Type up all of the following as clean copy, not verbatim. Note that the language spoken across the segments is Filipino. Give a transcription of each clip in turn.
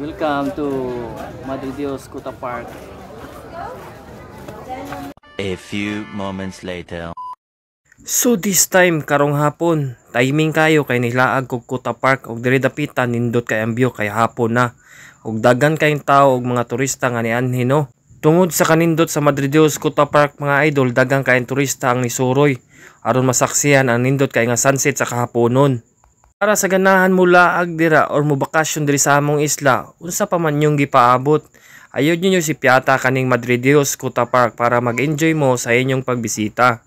Welcome to Madre Dios Kuta Park. A few moments later. So this time karong hapon, timing kayo kay nilaag kog Kuta Park og diri dapitan nindot kay ang view kay hapon na. Og daghan kayong tao og mga turista nga nianhi no. Tungod sa kanindot sa Madre Dios Kuta Park mga idol, daghan kayong turista ang nisuroy aron masaksihan ang nindot kay nga sunset sa kahaponon. Para sa ganahan mo laag dira or mo bakasyon diri sa among isla, unsa pa man yung gipaabot, ayod ninyo si Piata kaning Madre Dios Kuta Park para mag-enjoy mo sa inyong pagbisita.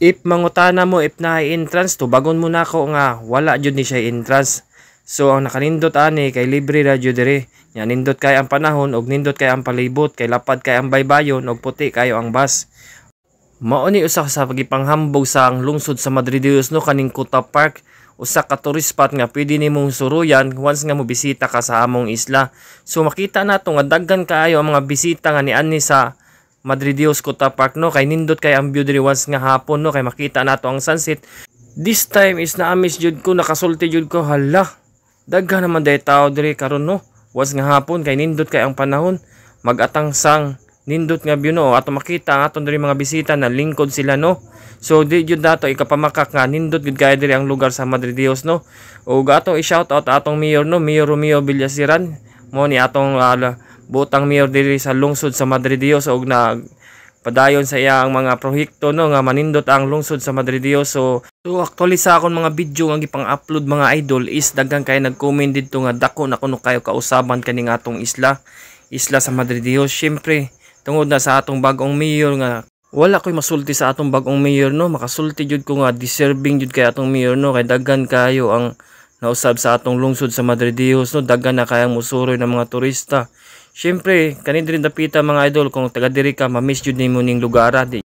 If mangutana mo if na entrance to, bagon mo na ko nga wala jud ni siya entrance. So ang nakanindot ani kay libre ra jud diri. Nya nindot kay ang panahon og nindot kay ang palibot, kay lapad kay ang baybayon og puti kayo ang bus. Mao ni usa sa pagipanghambog sa ang lungsod sa Madre Dios no kaning Kuta Park. Usa ka tourist spot nga pwede nimong suruyan once nga mobisita ka sa among isla. So makita nato nga daghan kaayo ang mga bisita nga niani sa Madre Dios Kuta Park no, kay nindot kay ang view diri once nga hapon no, kay makita nato ang sunset. This time is na-miss jud ko, nakasulti jud ko, hala. Daghan naman day tao diri karon no. Once nga hapon kay nindot kay ang panahon, magatang sang nindot nga view no, ato makita ang aton diri mga bisita na lingkod sila no. So di jud nato ikapamakak nga nindot gid kay diri ang lugar sa Madre Dios no. Og ato i-shout out atong mayor no, Mayor Romeo Villasiran. Mo ni atong butang mayor diri sa lungsod sa Madre Dios og padayon sa iyang mga proyekto no nga manindot ang lungsod sa Madre Dios. So actually sa akon mga video nga gipang-upload mga idol is daghan kay nag-comment didto nga dako na kuno kayo kausaban kaning atong isla sa Madre Dios. Syempre tungod na sa atong bag-ong mayor nga wala ko'y masulti sa atong bag-ong mayor no, makasulti jud ko nga deserving jud kay atong mayor no, kay daghan kayo ang nausab sa atong lungsod sa Madre Dios no, daghan na kayang musuroy ng mga turista. Syempre kani diri dapita mga idol, kung taga diri ka, ma-miss jud nimo ning lugar.